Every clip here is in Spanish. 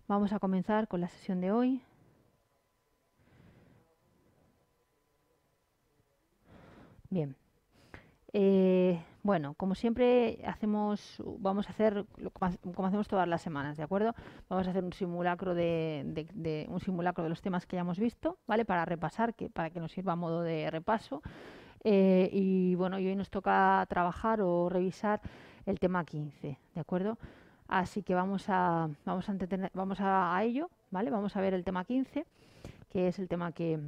vamos a comenzar con la sesión de hoy. Bien. Bueno, como siempre vamos a hacer como hacemos todas las semanas, ¿de acuerdo? Vamos a hacer un simulacro un simulacro de los temas que ya hemos visto, ¿vale? Para repasar, para que nos sirva a modo de repaso. Y bueno, y hoy nos toca trabajar o revisar el tema 15, ¿de acuerdo? Así que vamos a ello, ¿vale? Vamos a ver el tema 15, que es el tema que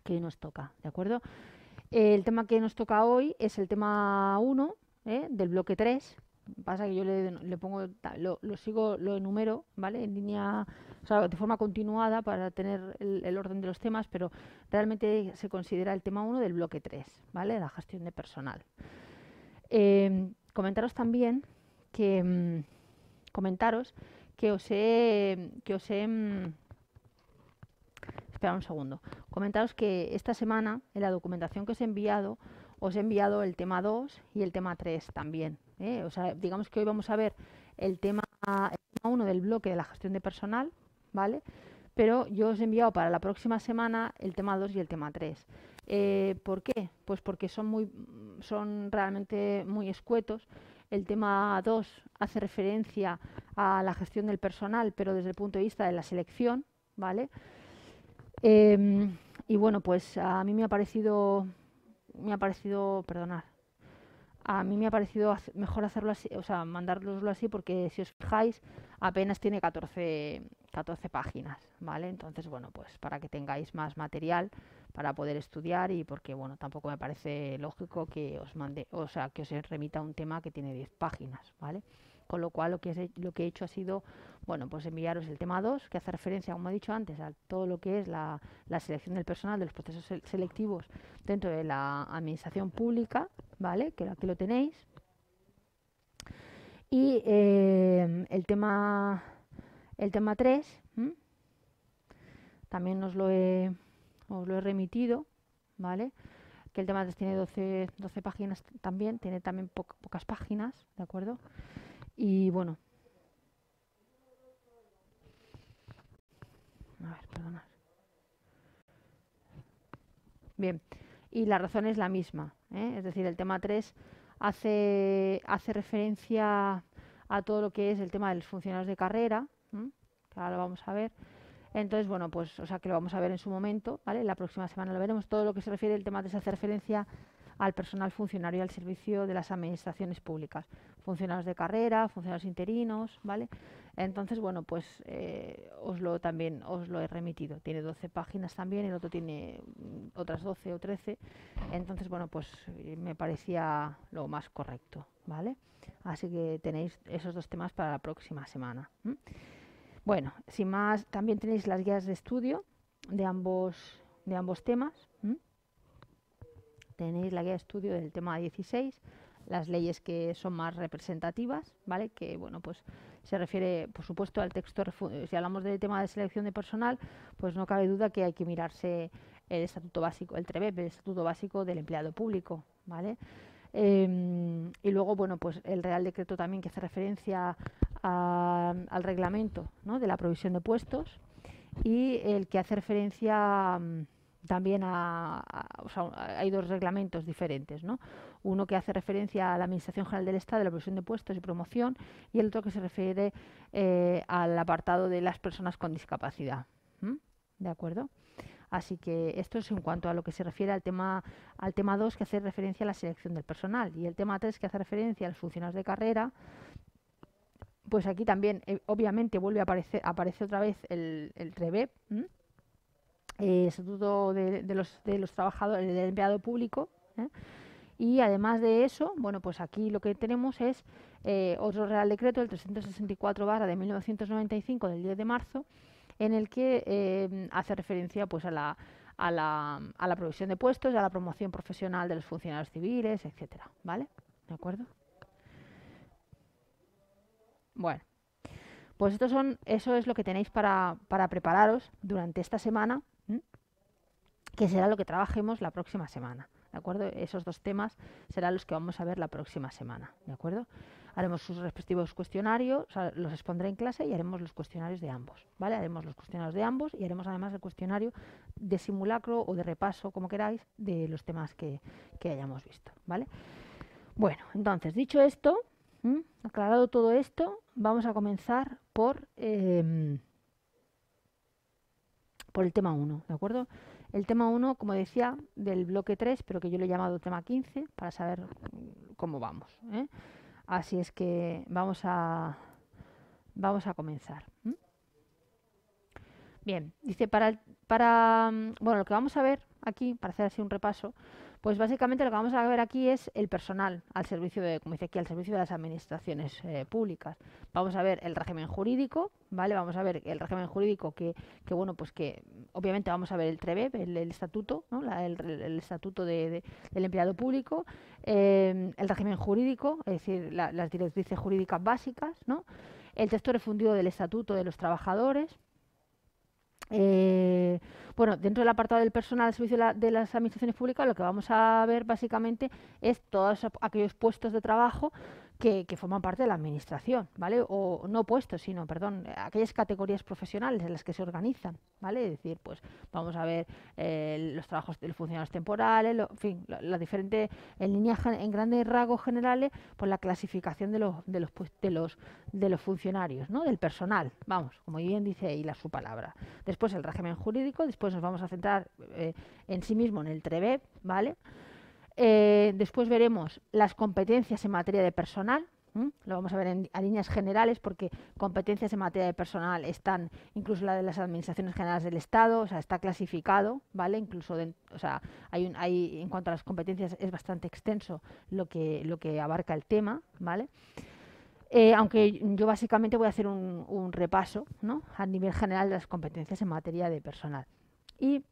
nos toca, ¿de acuerdo? El tema que nos toca hoy es el tema 1, del bloque 3. Pasa que yo le pongo, lo enumero, ¿vale? En línea, o sea, de forma continuada para tener el orden de los temas, pero realmente se considera el tema 1 del bloque 3, ¿vale? La gestión de personal. Comentaros también que comentaros que os he Espera un segundo. Comentaros que esta semana, en la documentación que os he enviado el tema 2 y el tema 3 también. O sea, digamos que hoy vamos a ver el tema 1 del bloque de la gestión de personal, ¿vale? Pero yo os he enviado para la próxima semana el tema 2 y el tema 3. ¿Por qué? Pues porque son realmente muy escuetos. El tema 2 hace referencia a la gestión del personal, pero desde el punto de vista de la selección, ¿vale? Y bueno, pues a mí me ha parecido, perdonad, a mí me ha parecido mejor hacerlo así, o sea, mandároslo así, porque si os fijáis, apenas tiene 14 páginas, ¿vale? Entonces, bueno, pues para que tengáis más material para poder estudiar y porque, bueno, tampoco me parece lógico que os mande, o sea, que os remita un tema que tiene 10 páginas, ¿vale? Con lo cual lo que he hecho ha sido, bueno, pues enviaros el tema 2, que hace referencia, como he dicho antes, a todo lo que es la selección del personal, de los procesos selectivos dentro de la administración pública, ¿vale? Que aquí lo tenéis. Y el tema 3, también os lo he remitido, ¿vale? Que el tema 3 tiene 12 páginas también, tiene también pocas páginas, ¿de acuerdo? Y bueno, a ver, perdonad. Bien, y la razón es la misma, ¿eh? Es decir, el tema 3 hace referencia a todo lo que es el tema de los funcionarios de carrera, que ahora lo vamos a ver. Entonces, bueno, pues, o sea, que lo vamos a ver en su momento, ¿vale? La próxima semana lo veremos. Todo lo que se refiere al tema 3 hace referencia al personal funcionario al servicio de las administraciones públicas, funcionarios de carrera, funcionarios interinos, ¿vale? Entonces, bueno, pues también os lo he remitido. Tiene 12 páginas también, el otro tiene otras 12 o 13. Entonces, bueno, pues me parecía lo más correcto, ¿vale? Así que tenéis esos dos temas para la próxima semana. Bueno, sin más, también tenéis las guías de estudio de ambos temas. Tenéis la guía de estudio del tema 16, las leyes que son más representativas, ¿vale? Que, bueno, pues se refiere, por supuesto, al texto. Si hablamos del tema de selección de personal, pues no cabe duda que hay que mirarse el estatuto básico, el TREBEP, el estatuto básico del empleado público, ¿vale? Y luego, bueno, pues el Real Decreto también que hace referencia al reglamento, ¿no?, de la provisión de puestos, y el que hace referencia también o sea, hay dos reglamentos diferentes, ¿no? Uno que hace referencia a la Administración General del Estado de la provisión de puestos y promoción, y el otro que se refiere al apartado de las personas con discapacidad. ¿De acuerdo? Así que esto es en cuanto a lo que se refiere al tema 2, que hace referencia a la selección del personal, y el tema 3, que hace referencia a los funcionarios de carrera. Pues aquí también, obviamente, vuelve a aparece otra vez el TREBEP, el Estatuto de los Trabajadores, del Empleado Público. Y además de eso, bueno, pues aquí lo que tenemos es otro Real Decreto, el 364 de 1995, del 10 de marzo, en el que hace referencia, pues, a la provisión de puestos, a la promoción profesional de los funcionarios civiles, etcétera, ¿vale? ¿De acuerdo? Bueno, pues eso es lo que tenéis para prepararos durante esta semana, que será lo que trabajemos la próxima semana, ¿de acuerdo? Esos dos temas serán los que vamos a ver la próxima semana, ¿de acuerdo? haremos sus respectivos cuestionarios, o sea, los expondré en clase y haremos los cuestionarios de ambos, ¿vale? Haremos los cuestionarios de ambos y haremos además el cuestionario de simulacro o de repaso, como queráis, de los temas que hayamos visto, ¿vale? Bueno, entonces, dicho esto, aclarado todo esto, vamos a comenzar por el tema 1, ¿de acuerdo? El tema 1, como decía, del bloque 3, pero que yo le he llamado tema 15, para saber cómo vamos, ¿eh? Así es que vamos a comenzar. Bien, dice, bueno, lo que vamos a ver aquí, para hacer así un repaso, pues básicamente lo que vamos a ver aquí es el personal al servicio de, como dice aquí, al servicio de las administraciones públicas. Vamos a ver el régimen jurídico, ¿vale? Vamos a ver el régimen jurídico que bueno, pues que obviamente vamos a ver el TREBEP, el estatuto, ¿no? El estatuto del empleado público, el régimen jurídico, es decir, las directrices jurídicas básicas, ¿no? El texto refundido del estatuto de los trabajadores. Bueno, dentro del apartado del personal al servicio de las administraciones públicas, lo que vamos a ver básicamente es todos aquellos puestos de trabajo que forman parte de la administración, ¿vale? O no puestos, sino, perdón, aquellas categorías profesionales en las que se organizan, ¿vale? Es decir, pues vamos a ver los trabajos de los funcionarios temporales, en fin, la diferente, en grandes rasgos generales, pues la clasificación de los funcionarios, ¿no? Del personal, vamos, como bien dice ahí su palabra. Después el régimen jurídico, después nos vamos a centrar en sí mismo en el TREBEP, ¿vale? Después veremos las competencias en materia de personal, lo vamos a ver a líneas generales porque competencias en materia de personal están incluso la de las administraciones generales del Estado, o sea, está clasificado, ¿vale? Incluso, o sea, en cuanto a las competencias es bastante extenso lo que abarca el tema, ¿vale? Aunque yo básicamente voy a hacer un repaso, ¿no? A nivel general de las competencias en materia de personal. Y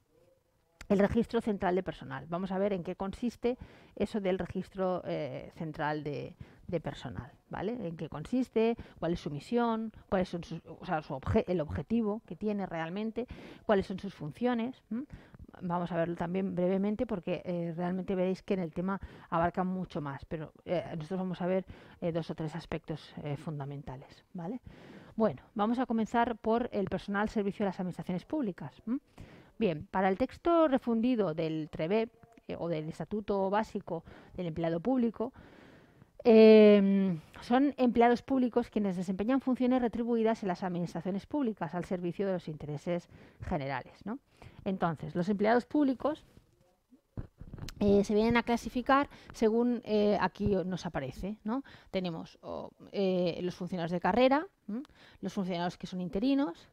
el registro central de personal. Vamos a ver en qué consiste eso del registro central de personal, ¿vale? En qué consiste, cuál es su misión, cuáles son el objetivo que tiene realmente, cuáles son sus funciones. Vamos a verlo también brevemente porque realmente veréis que en el tema abarca mucho más, pero nosotros vamos a ver 2 o 3 aspectos fundamentales, ¿vale? Bueno, vamos a comenzar por el personal al servicio de las administraciones públicas. Bien, para el texto refundido del TREBEP o del Estatuto Básico del Empleado Público, son empleados públicos quienes desempeñan funciones retribuidas en las administraciones públicas al servicio de los intereses generales, ¿no? Entonces, los empleados públicos se vienen a clasificar según aquí nos aparece, ¿no? Tenemos los funcionarios de carrera, los funcionarios que son interinos,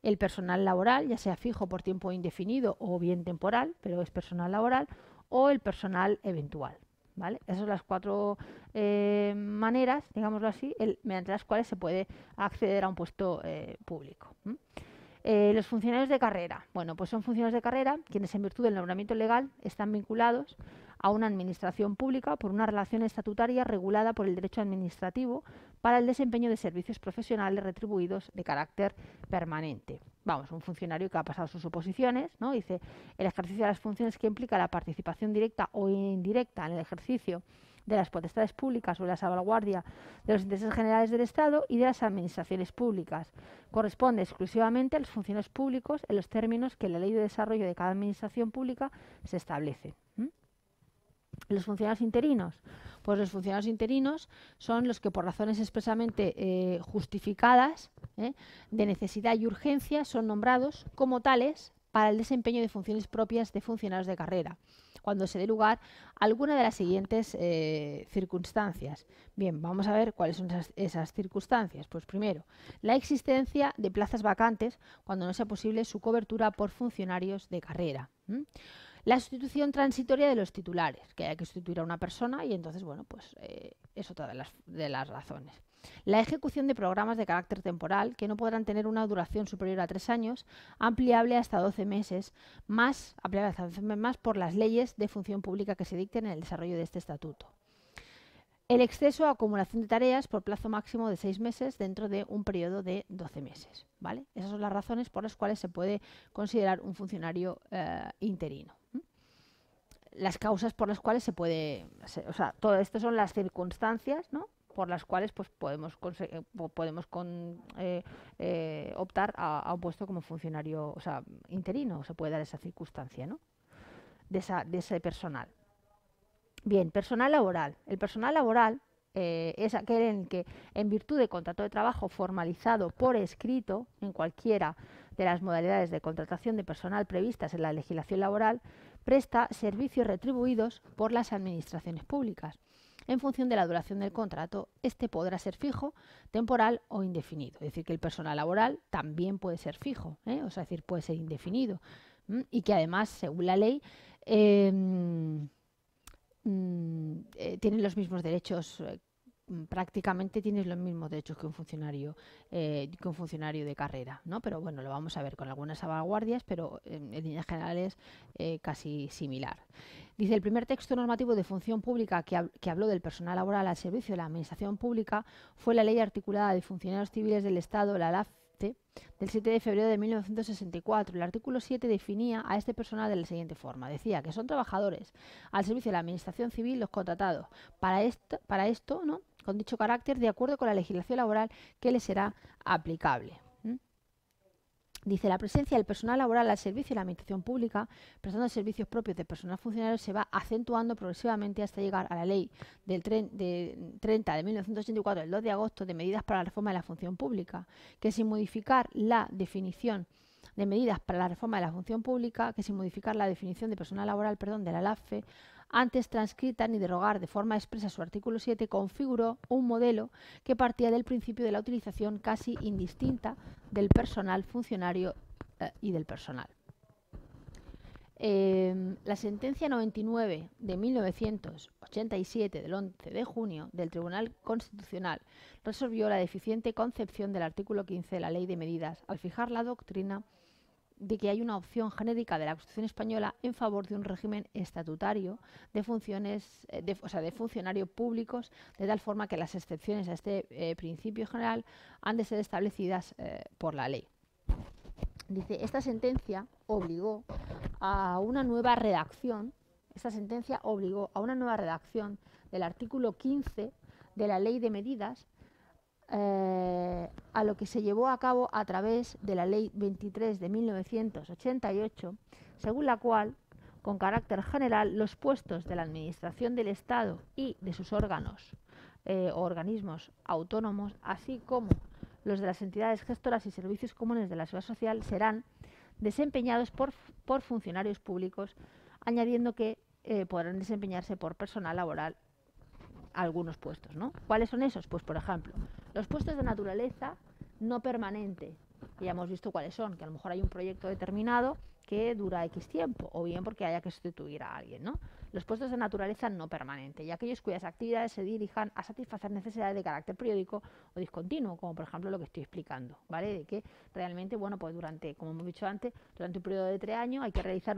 el personal laboral, ya sea fijo por tiempo indefinido o bien temporal, pero es personal laboral, o el personal eventual, ¿vale? Esas son las 4 maneras, digámoslo así, mediante las cuales se puede acceder a un puesto público. Los funcionarios de carrera, bueno, pues son funcionarios de carrera quienes en virtud del nombramiento legal están vinculados a una administración pública por una relación estatutaria regulada por el derecho administrativo para el desempeño de servicios profesionales retribuidos de carácter permanente. Vamos, un funcionario que ha pasado sus oposiciones, ¿no? Dice, el ejercicio de las funciones que implica la participación directa o indirecta en el ejercicio de las potestades públicas o la salvaguardia de los intereses generales del Estado y de las administraciones públicas. Corresponde exclusivamente a los funcionarios públicos en los términos que la ley de desarrollo de cada administración pública se establece. Los funcionarios interinos. Pues los funcionarios interinos son los que por razones expresamente justificadas de necesidad y urgencia son nombrados como tales para el desempeño de funciones propias de funcionarios de carrera, cuando se dé lugar a alguna de las siguientes circunstancias. Bien, vamos a ver cuáles son esas circunstancias. Pues primero, la existencia de plazas vacantes cuando no sea posible su cobertura por funcionarios de carrera. La sustitución transitoria de los titulares, que hay que sustituir a una persona y entonces, bueno, pues es otra de las razones. La ejecución de programas de carácter temporal que no podrán tener una duración superior a 3 años, ampliable hasta 12 meses más por las leyes de función pública que se dicten en el desarrollo de este estatuto. El exceso o acumulación de tareas por plazo máximo de 6 meses dentro de un periodo de 12 meses. ¿Vale? Esas son las razones por las cuales se puede considerar un funcionario interino. Las causas por las cuales se puede, o sea, todo esto son las circunstancias, ¿no? por las cuales pues podemos optar a un puesto como funcionario, o sea, interino, se puede dar esa circunstancia, ¿no? De ese personal. Bien, personal laboral. El personal laboral es aquel en el que, en virtud de contrato de trabajo formalizado por escrito en cualquiera de las modalidades de contratación de personal previstas en la legislación laboral, presta servicios retribuidos por las administraciones públicas. En función de la duración del contrato, este podrá ser fijo, temporal o indefinido. Es decir, que el personal laboral también puede ser fijo, o sea, es decir, puede ser indefinido. Y que además, según la ley, tienen los mismos derechos, prácticamente tienes los mismos derechos que un funcionario de carrera, ¿no? Pero bueno, lo vamos a ver con algunas salvaguardias, pero en líneas generales casi similar. Dice, el primer texto normativo de función pública que habló del personal laboral al servicio de la administración pública fue la Ley Articulada de Funcionarios Civiles del Estado, la LAFCE, del 7 de febrero de 1964. El artículo 7 definía a este personal de la siguiente forma. Decía que son trabajadores al servicio de la administración civil los contratados para esto, ¿no?, con dicho carácter, de acuerdo con la legislación laboral que les será aplicable. Dice, la presencia del personal laboral al servicio de la administración pública, prestando servicios propios de personal funcionario, se va acentuando progresivamente hasta llegar a la ley del 30 de 1984, del 2 de agosto, de medidas para la reforma de la función pública, que sin modificar la definición de medidas para la reforma de la función pública, que sin modificar la definición de personal laboral, de la LAFE, antes transcrita ni derogar de forma expresa su artículo 7, configuró un modelo que partía del principio de la utilización casi indistinta del personal funcionario y del personal. La sentencia 99 de 1987 del 11 de junio del Tribunal Constitucional resolvió la deficiente concepción del artículo 15 de la Ley de Medidas al fijar la doctrina de que hay una opción genérica de la Constitución española en favor de un régimen estatutario de funciones, de funcionarios públicos, de tal forma que las excepciones a este principio general han de ser establecidas por la ley. Dice, esta sentencia obligó a una nueva redacción, del artículo 15 de la Ley de Medidas, a lo que se llevó a cabo a través de la Ley 23 de 1988, según la cual, con carácter general, los puestos de la Administración del Estado y de sus órganos o organismos autónomos, así como los de las entidades gestoras y servicios comunes de la seguridad social, serán desempeñados por funcionarios públicos, añadiendo que podrán desempeñarse por personal laboral algunos puestos, ¿no? ¿Cuáles son esos? Pues, por ejemplo, los puestos de naturaleza no permanente, que ya hemos visto cuáles son, que a lo mejor hay un proyecto determinado que dura X tiempo, o bien porque haya que sustituir a alguien, ¿no? Los puestos de naturaleza no permanente, y aquellos cuyas actividades se dirijan a satisfacer necesidades de carácter periódico o discontinuo, como por ejemplo lo que estoy explicando, ¿vale? De que realmente, bueno, pues durante, como hemos dicho antes, durante un periodo de 3 años hay que realizar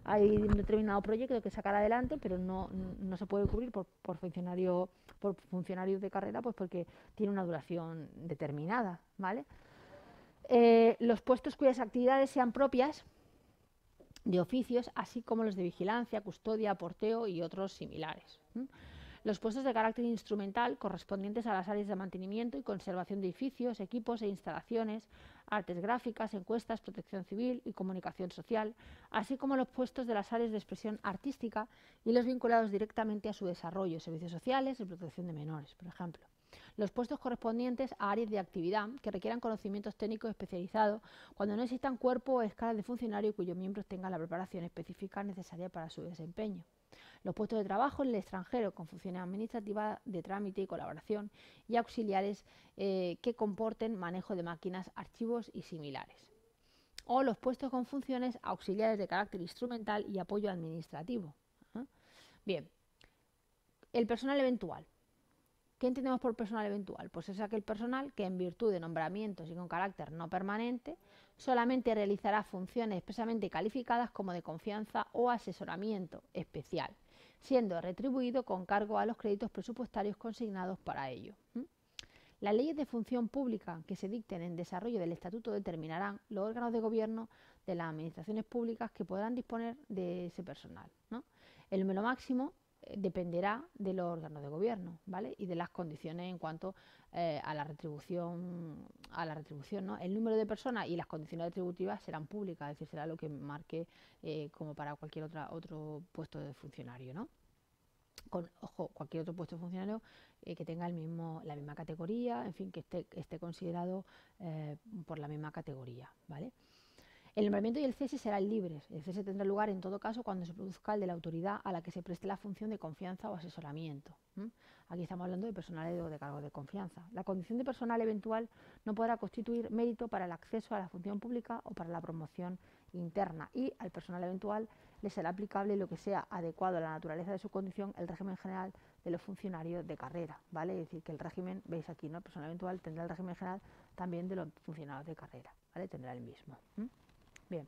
hay un determinado proyecto que sacar adelante, pero no se puede cubrir por funcionarios de carrera, pues porque tiene una duración determinada, ¿vale? Los puestos cuyas actividades sean propias de oficios, así como los de vigilancia, custodia, porteo y otros similares. Los puestos de carácter instrumental correspondientes a las áreas de mantenimiento y conservación de edificios, equipos e instalaciones, artes gráficas, encuestas, protección civil y comunicación social, así como los puestos de las áreas de expresión artística y los vinculados directamente a su desarrollo, servicios sociales y protección de menores, por ejemplo. Los puestos correspondientes a áreas de actividad que requieran conocimientos técnicos especializados cuando no existan cuerpo o escala de funcionario cuyos miembros tengan la preparación específica necesaria para su desempeño. Los puestos de trabajo en el extranjero con funciones administrativas de trámite y colaboración y auxiliares que comporten manejo de máquinas, archivos y similares. O los puestos con funciones auxiliares de carácter instrumental y apoyo administrativo. Bien, el personal eventual. ¿Qué entendemos por personal eventual? Pues es aquel personal que en virtud de nombramientos y con carácter no permanente solamente realizará funciones expresamente calificadas como de confianza o asesoramiento especial, siendo retribuido con cargo a los créditos presupuestarios consignados para ello. Las leyes de función pública que se dicten en desarrollo del estatuto determinarán los órganos de gobierno de las administraciones públicas que podrán disponer de ese personal, ¿no? El número máximo dependerá de los órganos de gobierno, ¿vale? Y de las condiciones en cuanto a la retribución, ¿no? El número de personas y las condiciones retributivas serán públicas, es decir, será lo que marque como para cualquier otro puesto de funcionario, ¿no? Ojo, cualquier otro puesto de funcionario que tenga la misma categoría, en fin, que esté considerado por la misma categoría, ¿vale? El nombramiento y el cese serán libres. El cese tendrá lugar en todo caso cuando se produzca el de la autoridad a la que se preste la función de confianza o asesoramiento. Aquí estamos hablando de personal de cargo de confianza. La condición de personal eventual no podrá constituir mérito para el acceso a la función pública o para la promoción interna, y al personal eventual le será aplicable lo que sea adecuado a la naturaleza de su condición el régimen general de los funcionarios de carrera, ¿vale? Es decir, que el régimen, veis aquí, ¿no? El personal eventual tendrá el régimen general también de los funcionarios de carrera, ¿vale? Tendrá el mismo. Bien.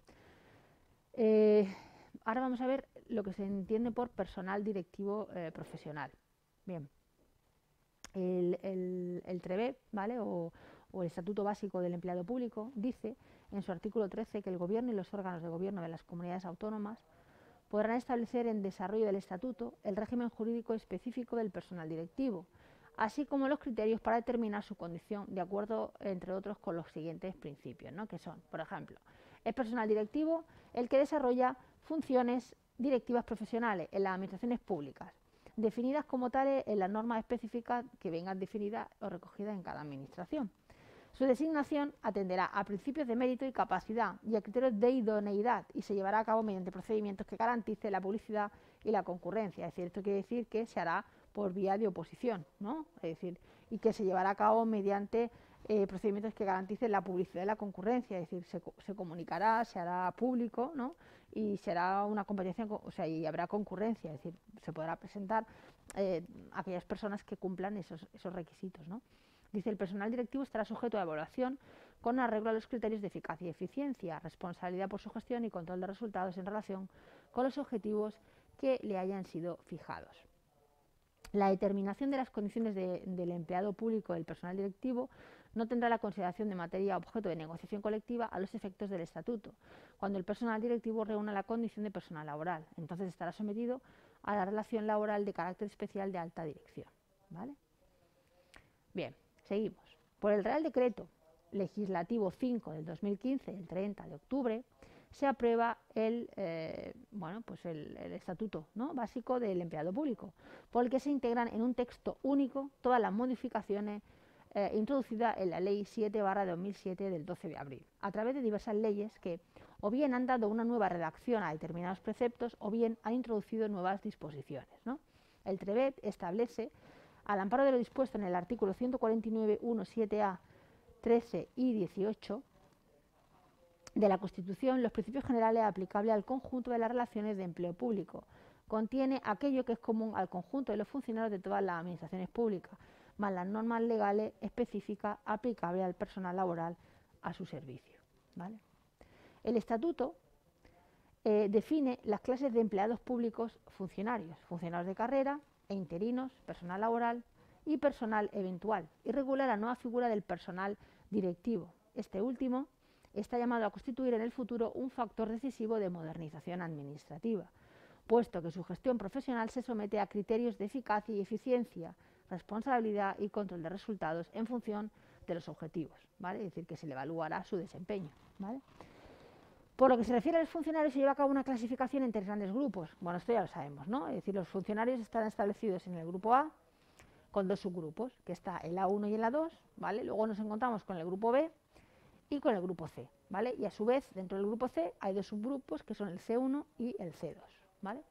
Ahora vamos a ver lo que se entiende por personal directivo profesional. Bien. El TREBE, ¿vale? O el Estatuto Básico del Empleado Público dice en su artículo 13 que el Gobierno y los órganos de gobierno de las comunidades autónomas podrán establecer en desarrollo del Estatuto el régimen jurídico específico del personal directivo, así como los criterios para determinar su condición, de acuerdo, entre otros, con los siguientes principios, ¿no? Que son, por ejemplo, es personal directivo el que desarrolla funciones directivas profesionales en las administraciones públicas, definidas como tales en las normas específicas que vengan definidas o recogidas en cada administración. Su designación atenderá a principios de mérito y capacidad y a criterios de idoneidad y se llevará a cabo mediante procedimientos que garanticen la publicidad y la concurrencia. Es decir, esto quiere decir que se hará por vía de oposición, ¿no? Es decir, y que se llevará a cabo mediante procedimientos que garanticen la publicidad y la concurrencia. Es decir, se comunicará, se hará público, ¿no? Y será una competencia, o sea, y habrá concurrencia. Es decir, se podrá presentar aquellas personas que cumplan esos requisitos, ¿no? Dice, el personal directivo estará sujeto a evaluación con arreglo a los criterios de eficacia y eficiencia, responsabilidad por su gestión y control de resultados en relación con los objetivos que le hayan sido fijados. La determinación de las condiciones del empleado público del personal directivo no tendrá la consideración de materia objeto de negociación colectiva a los efectos del Estatuto, cuando el personal directivo reúna la condición de personal laboral. Entonces estará sometido a la relación laboral de carácter especial de alta dirección, ¿vale? Bien. Seguimos. Por el Real Decreto Legislativo 5 del 2015, el 30 de octubre, se aprueba el Estatuto, ¿no?, Básico del Empleado Público, por el que se integran en un texto único todas las modificaciones introducidas en la Ley 7/2007 del 12 de abril, a través de diversas leyes que o bien han dado una nueva redacción a determinados preceptos o bien han introducido nuevas disposiciones, ¿no? El TREBET establece, al amparo de lo dispuesto en el artículo 149.1.7a, 13 y 18 de la Constitución, los principios generales aplicables al conjunto de las relaciones de empleo público. Contiene aquello que es común al conjunto de los funcionarios de todas las administraciones públicas, más las normas legales específicas aplicables al personal laboral a su servicio, ¿vale? El Estatuto define las clases de empleados públicos funcionarios, funcionarios de carrera e interinos, personal laboral y personal eventual, y regula la nueva figura del personal directivo. Este último está llamado a constituir en el futuro un factor decisivo de modernización administrativa, puesto que su gestión profesional se somete a criterios de eficacia y eficiencia, responsabilidad y control de resultados en función de los objetivos, ¿vale? Es decir, que se le evaluará su desempeño, ¿vale? Por lo que se refiere a los funcionarios, se lleva a cabo una clasificación en 3 grandes grupos. Bueno, esto ya lo sabemos, ¿no? Es decir, los funcionarios están establecidos en el grupo A con 2 subgrupos, que está el A1 y el A2, ¿vale? Luego nos encontramos con el grupo B y con el grupo C, ¿vale? Y a su vez, dentro del grupo C hay 2 subgrupos que son el C1 y el C2, ¿vale?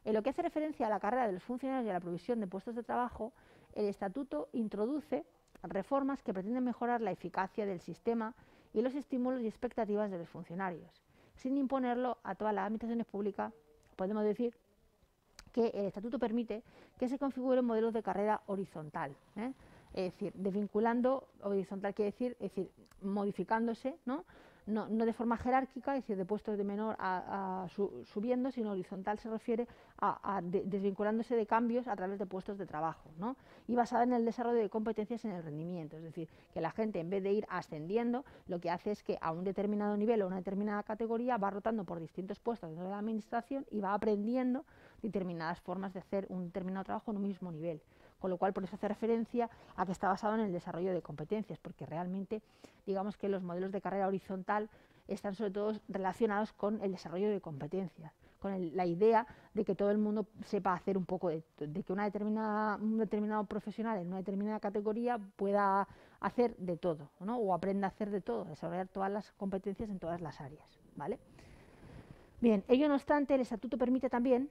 En lo que hace referencia a la carrera de los funcionarios y a la provisión de puestos de trabajo, el Estatuto introduce reformas que pretenden mejorar la eficacia del sistema y los estímulos y expectativas de los funcionarios. Sin imponerlo a todas las administraciones públicas, podemos decir que el Estatuto permite que se configuren modelos de carrera horizontal, ¿eh? Es decir, desvinculando, horizontal quiere decir, es decir, modificándose, ¿no? No de forma jerárquica, es decir, de puestos de menor subiendo, sino horizontal se refiere a desvinculándose de cambios a través de puestos de trabajo, ¿no? Y basada en el desarrollo de competencias en el rendimiento, es decir, que la gente en vez de ir ascendiendo, lo que hace es que a un determinado nivel o una determinada categoría va rotando por distintos puestos dentro de la administración y va aprendiendo determinadas formas de hacer un determinado trabajo en un mismo nivel. Con lo cual, por eso hace referencia a que está basado en el desarrollo de competencias, porque realmente, digamos que los modelos de carrera horizontal están sobre todo relacionados con el desarrollo de competencias, con la idea de que todo el mundo sepa hacer un poco de que un determinado profesional en una determinada categoría pueda hacer de todo, ¿no? O aprenda a hacer de todo, desarrollar todas las competencias en todas las áreas, ¿vale? Bien, ello no obstante, el estatuto permite también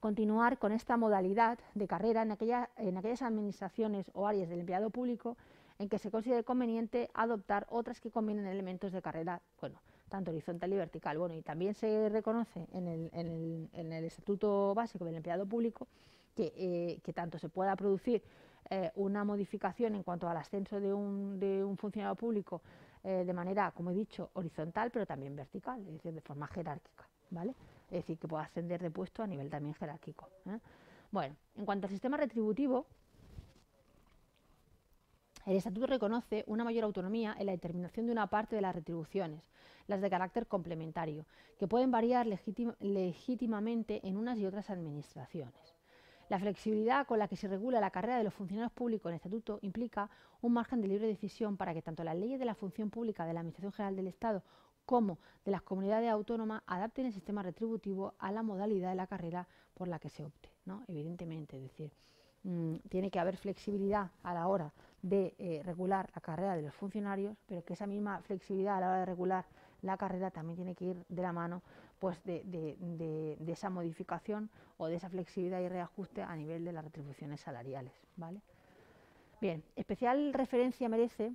continuar con esta modalidad de carrera en aquellas administraciones o áreas del empleado público en que se considere conveniente adoptar otras que combinen elementos de carrera, bueno, tanto horizontal y vertical. Bueno, y también se reconoce en el Estatuto Básico del Empleado Público que tanto se pueda producir una modificación en cuanto al ascenso de un funcionario público de manera, como he dicho, horizontal, pero también vertical, es decir, de forma jerárquica, ¿vale? Es decir, que pueda ascender de puesto a nivel también jerárquico, ¿eh? Bueno, en cuanto al sistema retributivo, el Estatuto reconoce una mayor autonomía en la determinación de una parte de las retribuciones, las de carácter complementario, que pueden variar legítimamente en unas y otras administraciones. La flexibilidad con la que se regula la carrera de los funcionarios públicos en el Estatuto implica un margen de libre decisión para que tanto las leyes de la función pública de la Administración General del Estado como de las comunidades autónomas adapten el sistema retributivo a la modalidad de la carrera por la que se opte, ¿no? Evidentemente, es decir, tiene que haber flexibilidad a la hora de regular la carrera de los funcionarios, pero que esa misma flexibilidad a la hora de regular la carrera también tiene que ir de la mano pues, de esa modificación o de esa flexibilidad y reajuste a nivel de las retribuciones salariales, ¿vale? Bien, especial referencia merece,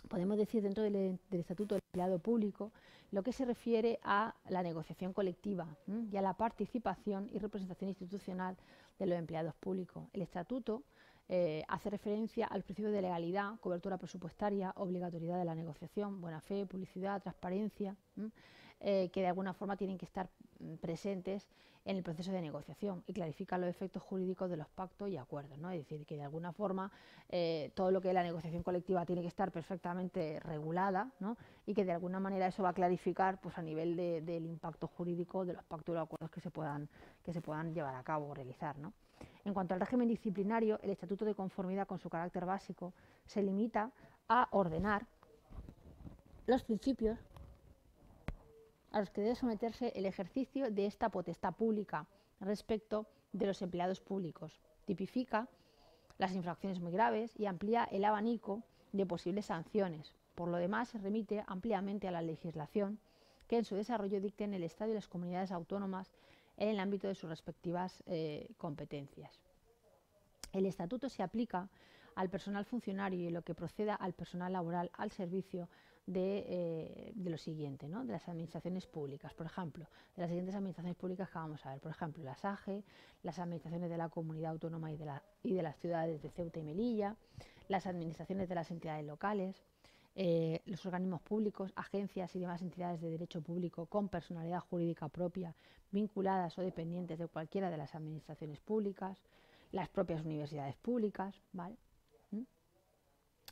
podemos decir, dentro del Estatuto del Empleado Público, lo que se refiere a la negociación colectiva y a la participación y representación institucional de los empleados públicos. El Estatuto hace referencia al principio de legalidad, cobertura presupuestaria, obligatoriedad de la negociación, buena fe, publicidad, transparencia, que de alguna forma tienen que estar presentes en el proceso de negociación y clarifica los efectos jurídicos de los pactos y acuerdos, ¿no? Es decir, que de alguna forma todo lo que es la negociación colectiva tiene que estar perfectamente regulada, ¿no? Y que de alguna manera eso va a clarificar pues, a nivel del impacto jurídico de los pactos y los acuerdos que se puedan llevar a cabo o realizar, ¿no? En cuanto al régimen disciplinario, el Estatuto de Conformidad con su carácter básico se limita a ordenar los principios a los que debe someterse el ejercicio de esta potestad pública respecto de los empleados públicos. Tipifica las infracciones muy graves y amplía el abanico de posibles sanciones. Por lo demás, se remite ampliamente a la legislación que en su desarrollo dicten el Estado y las comunidades autónomas en el ámbito de sus respectivas competencias. El Estatuto se aplica al personal funcionario y en lo que proceda al personal laboral al servicio de lo siguiente, ¿no? De las administraciones públicas, por ejemplo, de las siguientes administraciones públicas que vamos a ver, por ejemplo, las AGE, las administraciones de la comunidad autónoma y de las ciudades de Ceuta y Melilla, las administraciones de las entidades locales, los organismos públicos, agencias y demás entidades de derecho público con personalidad jurídica propia, vinculadas o dependientes de cualquiera de las administraciones públicas, las propias universidades públicas, ¿vale?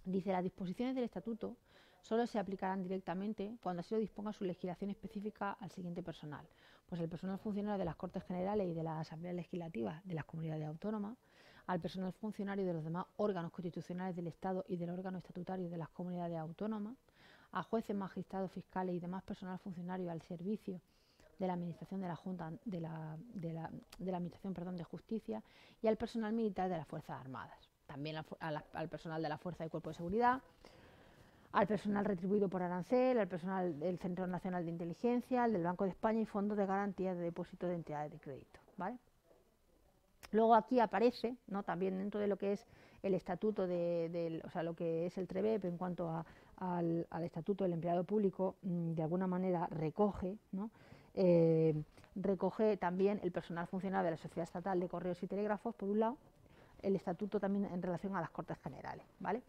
Dice, las disposiciones del Estatuto solo se aplicarán directamente cuando así lo disponga su legislación específica al siguiente personal. Pues el personal funcionario de las Cortes Generales y de las Asambleas Legislativas de las comunidades autónomas, al personal funcionario de los demás órganos constitucionales del Estado y del órgano estatutario de las comunidades autónomas, a jueces, magistrados, fiscales y demás personal funcionario al servicio de la Administración de la Junta de la Administración, perdón, de Justicia y al personal militar de las Fuerzas Armadas. También al personal de la Fuerza y Cuerpo de Seguridad, al personal retribuido por arancel, al personal del Centro Nacional de Inteligencia, al del Banco de España y fondos de garantía de depósito de entidades de crédito, ¿vale? Luego aquí aparece, ¿no? También dentro de lo que es el estatuto o sea, lo que es el TREBEP en cuanto al estatuto del empleado público, de alguna manera recoge, ¿no? Recoge también el personal funcionario de la Sociedad Estatal de Correos y Telégrafos, por un lado, el estatuto también en relación a las Cortes Generales, ¿vale?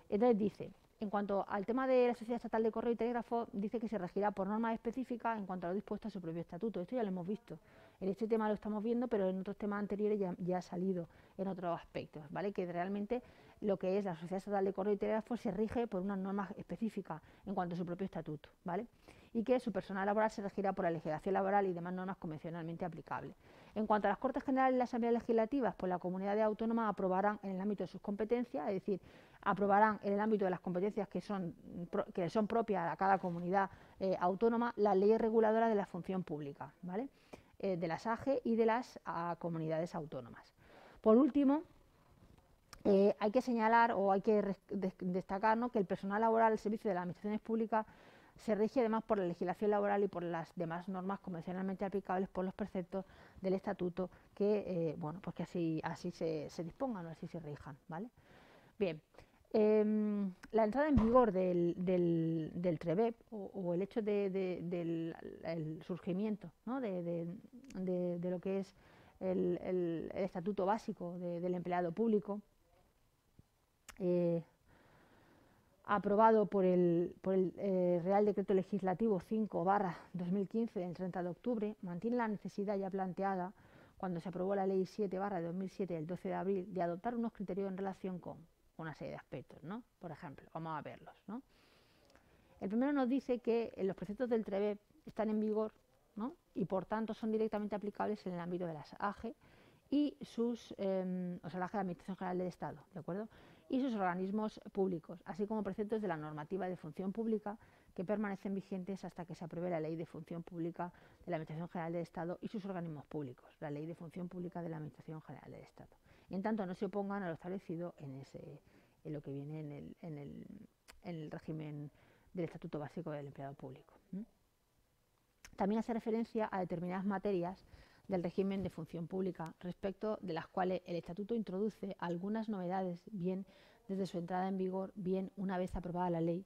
Entonces dice, en cuanto al tema de la Sociedad Estatal de Correo y Telégrafo, dice que se regirá por normas específicas en cuanto a lo dispuesto a su propio estatuto. Esto ya lo hemos visto. En este tema lo estamos viendo, pero en otros temas anteriores ya ha salido en otros aspectos, ¿vale? Que realmente lo que es la Sociedad Estatal de Correo y Telégrafo se rige por una norma específica en cuanto a su propio estatuto, ¿vale? Y que su personal laboral se regirá por la legislación laboral y demás normas convencionalmente aplicables. En cuanto a las Cortes Generales y las Asambleas Legislativas, pues la comunidad autónoma aprobarán en el ámbito de sus competencias, es decir, aprobarán en el ámbito de las competencias que son propias a cada comunidad autónoma la ley reguladora de la función pública, ¿vale? De las AGE y de las comunidades autónomas. Por último, hay que señalar o hay que destacar, ¿no?, que el personal laboral al servicio de las administraciones públicas se rige además por la legislación laboral y por las demás normas convencionalmente aplicables por los preceptos del estatuto que, bueno, pues que así se dispongan o así se rijan, ¿vale? Bien, la entrada en vigor del TREBEP o el hecho del surgimiento, ¿no?, de lo que es el estatuto básico del empleado público, aprobado por el Real Decreto Legislativo 5/2015 del 30 de octubre, mantiene la necesidad ya planteada cuando se aprobó la Ley 7/2007 del 12 de abril de adoptar unos criterios en relación con una serie de aspectos, ¿no? Por ejemplo, vamos a verlos, ¿no? El primero nos dice que los preceptos del TREBEP están en vigor, ¿no?, y por tanto son directamente aplicables en el ámbito de las AGE y sus, o sea, la AGE, la Administración General del Estado, ¿de acuerdo?, y sus organismos públicos, así como preceptos de la normativa de función pública que permanecen vigentes hasta que se apruebe la Ley de Función Pública de la Administración General del Estado y sus organismos públicos, la Ley de Función Pública de la Administración General del Estado. Y en tanto no se opongan a lo establecido en lo que viene en el régimen del Estatuto Básico del Empleado Público. También hace referencia a determinadas materias del régimen de función pública, respecto de las cuales el Estatuto introduce algunas novedades, bien desde su entrada en vigor, bien una vez aprobada la Ley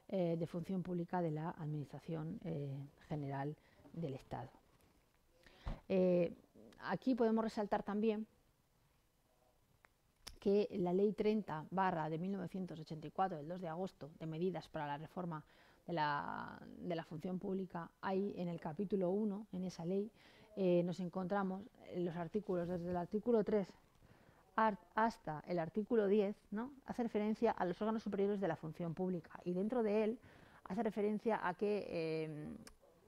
de Función Pública de la Administración General del Estado. Aquí podemos resaltar también que la Ley 30 de 1984, del 2 de agosto, de medidas para la reforma de la función pública, hay en el capítulo 1, en esa ley, nos encontramos en los artículos, desde el artículo 3 hasta el artículo 10, ¿no?, hace referencia a los órganos superiores de la función pública, y dentro de él hace referencia a que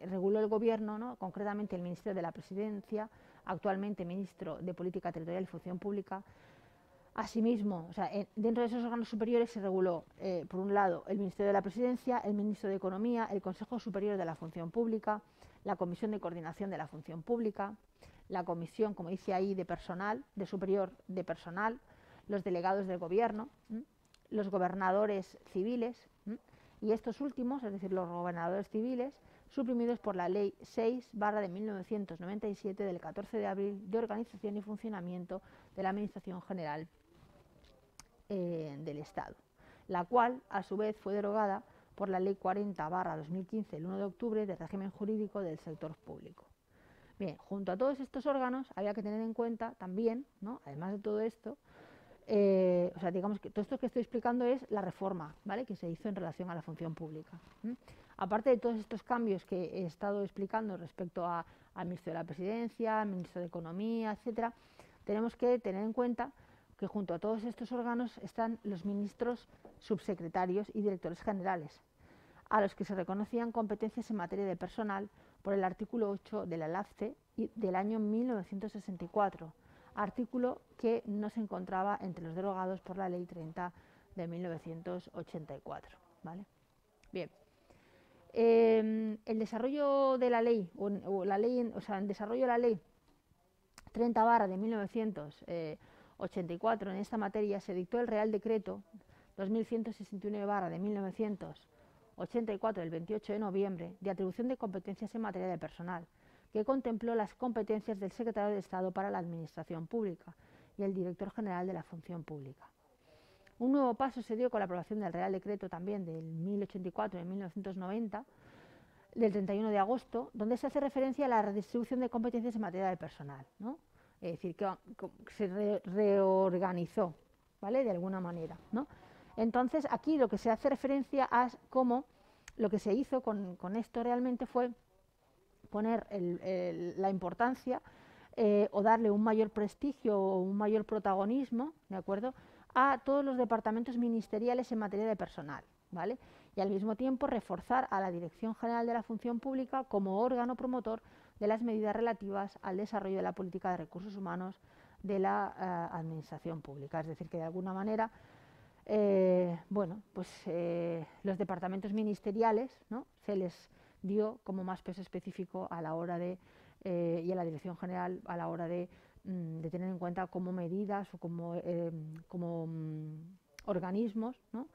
reguló el Gobierno, ¿no?, concretamente el Ministerio de la Presidencia, actualmente Ministro de Política Territorial y Función Pública. Asimismo, o sea, dentro de esos órganos superiores se reguló, por un lado, el Ministerio de la Presidencia, el Ministro de Economía, el Consejo Superior de la Función Pública, la Comisión de Coordinación de la Función Pública, la Comisión, como dice ahí, de Personal, de Superior de Personal, los delegados del Gobierno, los gobernadores civiles, y estos últimos, es decir, los gobernadores civiles, suprimidos por la Ley 6/1997 del 14 de abril de Organización y Funcionamiento de la Administración General del Estado, la cual a su vez fue derogada por la Ley 40/2015 del 1 de octubre de régimen jurídico del sector público. Bien, junto a todos estos órganos había que tener en cuenta también, ¿no?, además de todo esto, o sea, digamos que todo esto que estoy explicando es la reforma, ¿vale?, que se hizo en relación a la función pública. Aparte de todos estos cambios que he estado explicando respecto al Ministro de la Presidencia, al Ministro de Economía, etcétera, tenemos que tener en cuenta que junto a todos estos órganos están los ministros, subsecretarios y directores generales, a los que se reconocían competencias en materia de personal por el artículo 8 de la LAFCE del año 1964, artículo que no se encontraba entre los derogados por la Ley 30 de 1984. ¿Vale? Bien. El desarrollo de la ley, el desarrollo de la Ley 30 de 1984 en esta materia se dictó el Real Decreto 2169 de 1984 del 28 de noviembre de atribución de competencias en materia de personal, que contempló las competencias del Secretario de Estado para la Administración Pública y el Director General de la Función Pública. Un nuevo paso se dio con la aprobación del Real Decreto también del 1084 de 1990, del 31 de agosto, donde se hace referencia a la redistribución de competencias en materia de personal, ¿no? Es decir, que se reorganizó, ¿vale?, de alguna manera, ¿no? Entonces, aquí lo que se hace referencia a cómo lo que se hizo con esto realmente fue poner la importancia o darle un mayor prestigio o un mayor protagonismo, ¿de acuerdo?, a todos los departamentos ministeriales en materia de personal, ¿vale? Y al mismo tiempo reforzar a la Dirección General de la Función Pública como órgano promotor de las medidas relativas al desarrollo de la política de recursos humanos de la administración pública. Es decir, que de alguna manera los departamentos ministeriales, ¿no?, se les dio como más peso específico a la hora de, y a la Dirección General a la hora de tener en cuenta como medidas o como organismos, ¿no?,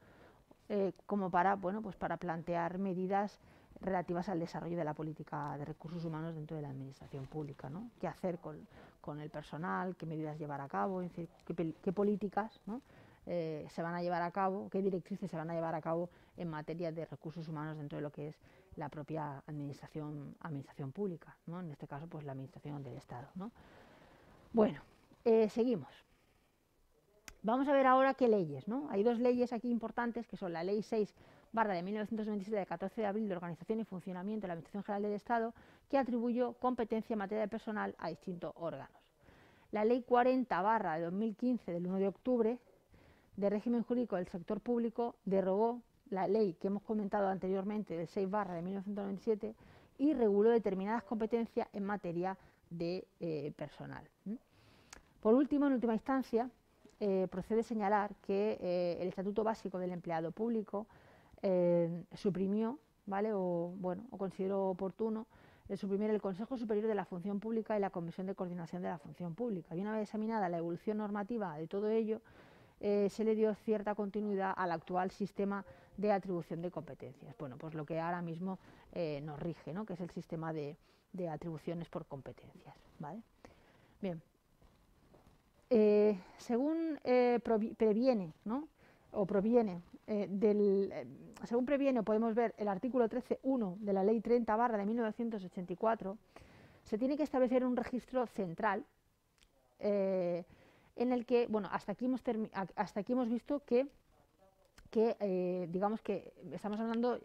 como para, para plantear medidas relativas al desarrollo de la política de recursos humanos dentro de la administración pública, ¿no? Qué hacer con el personal, qué medidas llevar a cabo, es decir, qué políticas, ¿no?, se van a llevar a cabo, qué directrices se van a llevar a cabo en materia de recursos humanos dentro de lo que es la propia administración pública, ¿no? En este caso, pues la administración del Estado, ¿no? Bueno, seguimos. Vamos a ver ahora qué leyes, ¿no? Hay dos leyes aquí importantes, que son la Ley 6/1997 de 14 de abril de Organización y Funcionamiento de la Administración General del Estado, que atribuyó competencia en materia de personal a distintos órganos. La Ley 40/2015 del 1 de octubre de régimen jurídico del sector público derogó la ley que hemos comentado anteriormente del 6/1997 y reguló determinadas competencias en materia de personal. Por último, en última instancia, procede señalar que el Estatuto Básico del Empleado Público suprimió, ¿vale?, o consideró oportuno suprimir el Consejo Superior de la Función Pública y la Comisión de Coordinación de la Función Pública. Y una vez examinada la evolución normativa de todo ello, se le dio cierta continuidad al actual sistema de atribución de competencias. Bueno, pues lo que ahora mismo nos rige, ¿no?, que es el sistema de atribuciones por competencias, ¿vale? Bien. Según previene, ¿no?, o proviene según previene, o podemos ver el artículo 13.1 de la Ley 30/1984, se tiene que establecer un registro central en el que, hasta aquí hemos visto que digamos que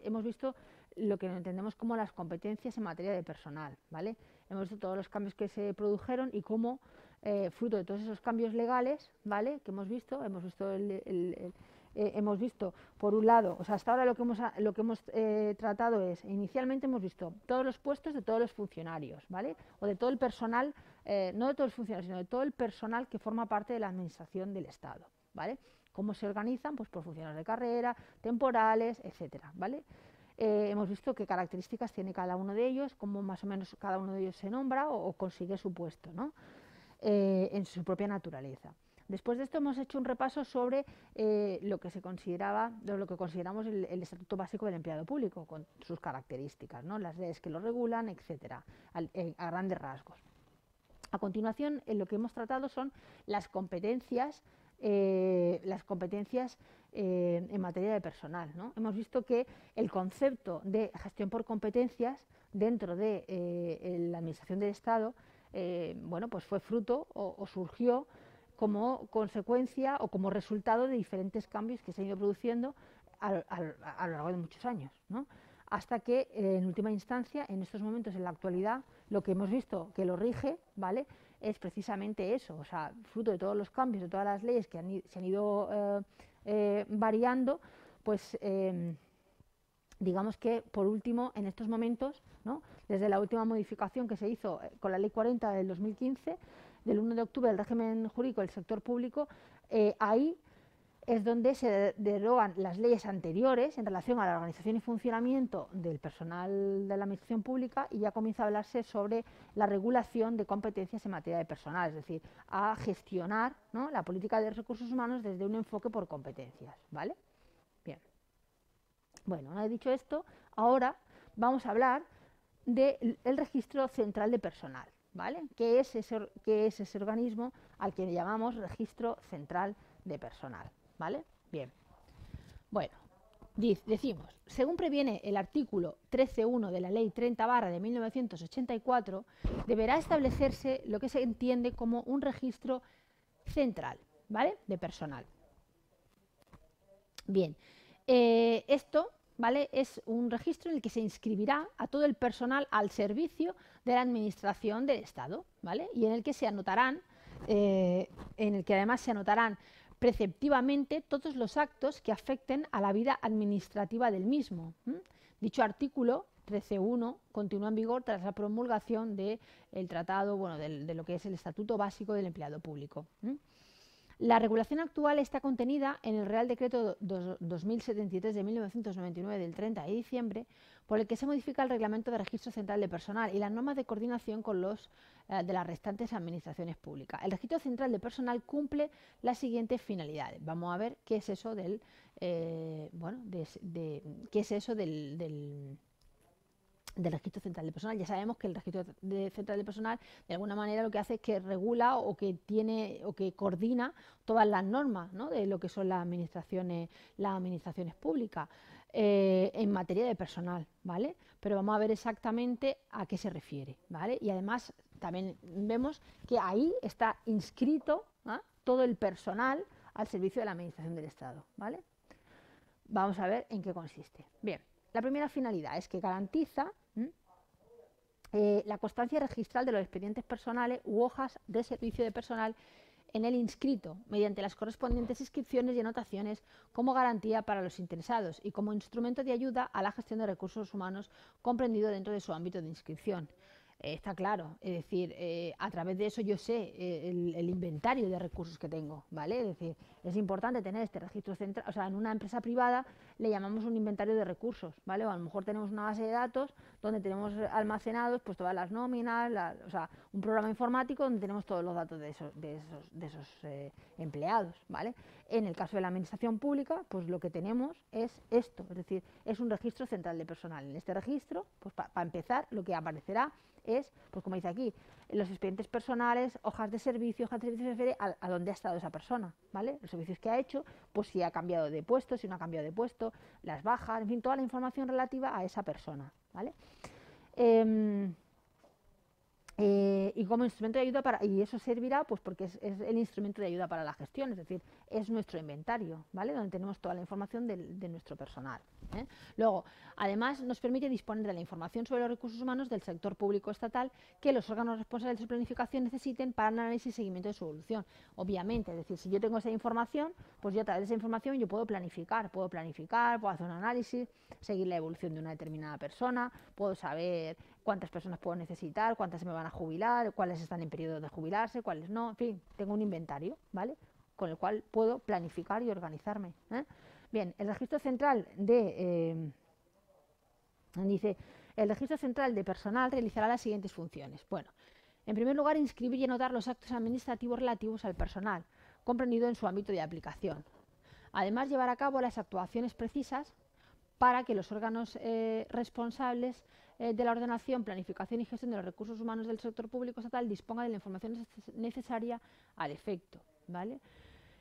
hemos visto lo que entendemos como las competencias en materia de personal, ¿vale? Hemos visto todos los cambios que se produjeron y cómo, fruto de todos esos cambios legales, ¿vale?, que hemos visto por un lado, o sea, hasta ahora lo que hemos tratado es, inicialmente hemos visto todos los puestos de todos los funcionarios, ¿vale?, o de todo el personal, no de todos los funcionarios, sino de todo el personal que forma parte de la administración del Estado, ¿vale? Cómo se organizan, pues por funcionarios de carrera, temporales, etcétera, ¿vale? Hemos visto qué características tiene cada uno de ellos, cómo más o menos cada uno de ellos se nombra o consigue su puesto, ¿no?, en su propia naturaleza. Después de esto hemos hecho un repaso sobre lo que consideramos el Estatuto Básico del Empleado Público, con sus características, ¿no?, las leyes que lo regulan, etcétera, a grandes rasgos. A continuación, lo que hemos tratado son las competencias en materia de personal, ¿no? Hemos visto que el concepto de gestión por competencias dentro de la Administración del Estado pues fue fruto o surgió como consecuencia o como resultado de diferentes cambios que se han ido produciendo a lo largo de muchos años, ¿no?, hasta que en última instancia, en estos momentos, en la actualidad, lo que hemos visto que lo rige, ¿vale?, es precisamente eso, o sea, fruto de todos los cambios, de todas las leyes que se han ido variando, pues digamos que por último, en estos momentos, ¿no?, desde la última modificación que se hizo con la Ley 40 del 2015, del 1 de octubre del régimen jurídico del sector público, ahí es donde se derogan las leyes anteriores en relación a la organización y funcionamiento del personal de la administración pública y ya comienza a hablarse sobre la regulación de competencias en materia de personal, es decir, a gestionar, ¿no?, la política de recursos humanos desde un enfoque por competencias, ¿vale? Bien. Bueno, una vez dicho esto, ahora vamos a hablar del registro central de personal, ¿vale? ¿Qué es ese organismo al que le llamamos registro central de personal? ¿Vale? Bien. Bueno, decimos, según previene el artículo 13.1 de la Ley 30/1984, deberá establecerse lo que se entiende como un registro central, ¿vale?, de personal. Bien, esto, ¿vale?, es un registro en el que se inscribirá a todo el personal al servicio de la Administración del Estado, ¿vale?, y en el que además se anotarán preceptivamente todos los actos que afecten a la vida administrativa del mismo. Dicho artículo 13.1 continúa en vigor tras la promulgación del tratado, bueno, de lo que es el Estatuto Básico del Empleado Público. La regulación actual está contenida en el Real Decreto 2073 de 1999 del 30 de diciembre, por el que se modifica el Reglamento de Registro Central de Personal y las normas de coordinación con los de las restantes administraciones públicas. El Registro Central de Personal cumple las siguientes finalidades. Vamos a ver qué es eso del qué es eso del registro central de personal. Ya sabemos que el registro central de personal de alguna manera lo que hace es que regula o que tiene o que coordina todas las normas, ¿no?, de lo que son las administraciones públicas en materia de personal, ¿vale? Pero vamos a ver exactamente a qué se refiere, ¿vale? Y además también vemos que ahí está inscrito todo el personal al servicio de la administración del Estado, ¿vale? Vamos a ver en qué consiste. Bien, la primera finalidad es que garantiza la constancia registral de los expedientes personales u hojas de servicio de personal en el inscrito, mediante las correspondientes inscripciones y anotaciones como garantía para los interesados y como instrumento de ayuda a la gestión de recursos humanos comprendido dentro de su ámbito de inscripción. Está claro, es decir, a través de eso yo sé el inventario de recursos que tengo, ¿vale? Es decir, es importante tener este registro central, o sea, en una empresa privada le llamamos un inventario de recursos, ¿vale? O a lo mejor tenemos una base de datos donde tenemos almacenados pues todas las nóminas, o sea, un programa informático donde tenemos todos los datos de esos empleados, ¿vale? En el caso de la administración pública, pues lo que tenemos es esto, es decir, es un registro central de personal. En este registro, pues para empezar, lo que aparecerá es, pues como dice aquí, los expedientes personales, hojas de servicio se refiere a dónde ha estado esa persona, ¿vale? Los servicios que ha hecho, pues si ha cambiado de puesto, si no ha cambiado de puesto, las bajas, en fin, toda la información relativa a esa persona, ¿vale? Y como instrumento de ayuda y eso servirá pues porque es el instrumento de ayuda para la gestión, es decir, es nuestro inventario, ¿vale? Donde tenemos toda la información de nuestro personal, ¿eh? Luego, además nos permite disponer de la información sobre los recursos humanos del sector público estatal que los órganos responsables de su planificación necesiten para el análisis y seguimiento de su evolución. Obviamente, es decir, si yo tengo esa información, pues yo a través de esa información yo puedo planificar, puedo hacer un análisis, seguir la evolución de una determinada persona, puedo saber cuántas personas puedo necesitar, cuántas se me van a jubilar, cuáles están en periodo de jubilarse, cuáles no, en fin, tengo un inventario, ¿vale?, con el cual puedo planificar y organizarme, ¿eh? Bien, el registro central dice, el registro central de personal realizará las siguientes funciones. Bueno, en primer lugar, inscribir y anotar los actos administrativos relativos al personal, comprendido en su ámbito de aplicación. Además, llevar a cabo las actuaciones precisas para que los órganos responsables de la ordenación, planificación y gestión de los recursos humanos del sector público estatal dispongan de la información necesaria al efecto, ¿vale?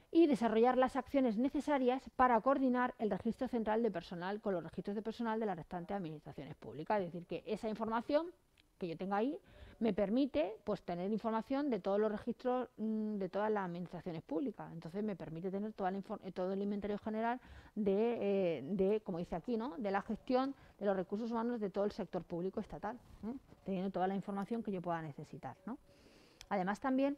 Y desarrollar las acciones necesarias para coordinar el registro central de personal con los registros de personal de las restantes administraciones públicas. Es decir, que esa información que yo tenga ahí me permite pues tener información de todos los registros de todas las administraciones públicas. Entonces me permite tener todo el inventario general como dice aquí, ¿no?, de la gestión de los recursos humanos de todo el sector público estatal, teniendo toda la información que yo pueda necesitar, ¿no? Además también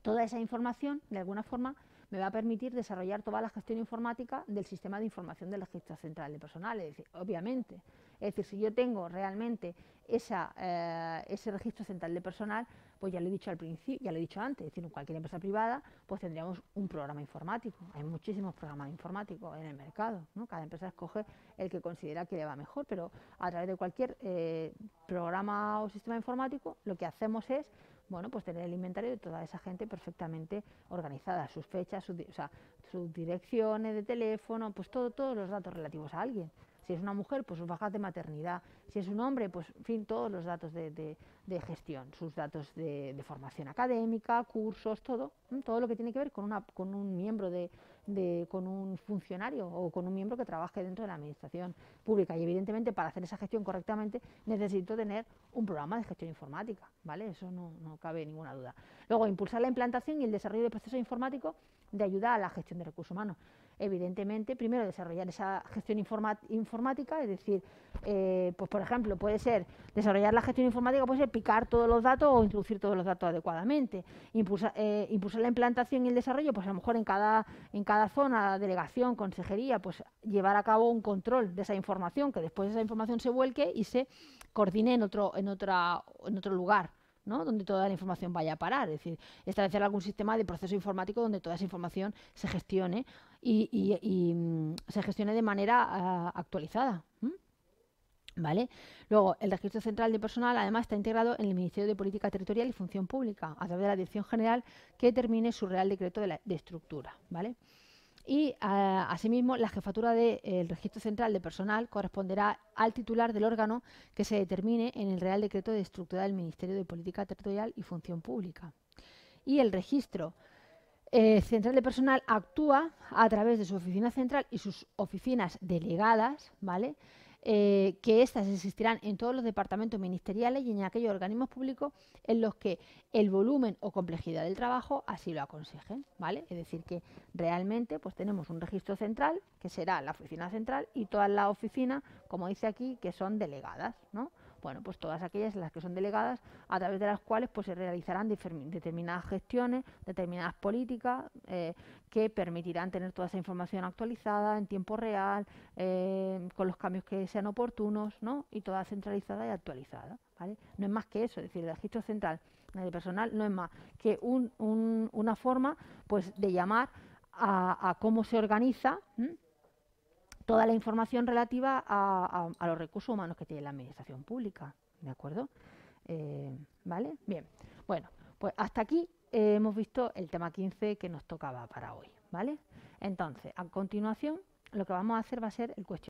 toda esa información, de alguna forma, me va a permitir desarrollar toda la gestión informática del sistema de información del registro central de personal. Es decir, obviamente, es decir, si yo tengo realmente ese registro central de personal, pues ya lo he dicho al principio, ya lo he dicho antes, es decir, en cualquier empresa privada, pues tendríamos un programa informático. Hay muchísimos programas informáticos en el mercado, ¿no? Cada empresa escoge el que considera que le va mejor, pero a través de cualquier programa o sistema informático, lo que hacemos es, bueno, pues tener el inventario de toda esa gente perfectamente organizada, sus fechas, sus direcciones de teléfono, pues todos los datos relativos a alguien. Si es una mujer, pues sus bajas de maternidad. Si es un hombre, pues en fin, todos los datos de gestión, sus datos de formación académica, cursos, todo lo que tiene que ver con un miembro con un funcionario o con un miembro que trabaje dentro de la administración pública. Y evidentemente para hacer esa gestión correctamente necesito tener un programa de gestión informática, ¿vale? Eso no cabe ninguna duda. Luego, impulsar la implantación y el desarrollo de procesos informáticos de ayuda a la gestión de recursos humanos. evidentemente, primero desarrollar esa gestión informática, es decir, pues por ejemplo, puede ser desarrollar la gestión informática, puede ser picar todos los datos o introducir todos los datos adecuadamente. Impulsar la implantación y el desarrollo, pues a lo mejor en cada zona, delegación, consejería, pues llevar a cabo un control de esa información, que después esa información se vuelque y se coordine en otro lugar, ¿no? Donde toda la información vaya a parar, es decir, establecer algún sistema de proceso informático donde toda esa información se gestione y se gestione de manera actualizada. ¿Vale? Luego, el registro central de personal además está integrado en el Ministerio de Política Territorial y Función Pública a través de la Dirección General que determine su Real Decreto de estructura, ¿vale? Y asimismo la jefatura del registro central de personal corresponderá al titular del órgano que se determine en el Real Decreto de estructura del Ministerio de Política Territorial y Función Pública. Y el registro central de personal actúa a través de su oficina central y sus oficinas delegadas, ¿vale? Que éstas existirán en todos los departamentos ministeriales y en aquellos organismos públicos en los que el volumen o complejidad del trabajo así lo aconsejen, ¿vale? Es decir, que realmente pues tenemos un registro central, que será la oficina central, y todas las oficinas, como dice aquí, que son delegadas, ¿no? Bueno, pues todas aquellas las que son delegadas, a través de las cuales pues se realizarán determinadas gestiones, determinadas políticas que permitirán tener toda esa información actualizada en tiempo real, con los cambios que sean oportunos, ¿no? Y toda centralizada y actualizada, ¿vale? No es más que eso, es decir, el registro central de personal no es más que una forma pues de llamar a cómo se organiza toda la información relativa a los recursos humanos que tiene la administración pública, ¿de acuerdo? ¿Vale? Bien, bueno, pues hasta aquí hemos visto el tema 15 que nos tocaba para hoy, ¿vale? Entonces, a continuación, lo que vamos a hacer va a ser el cuestionario.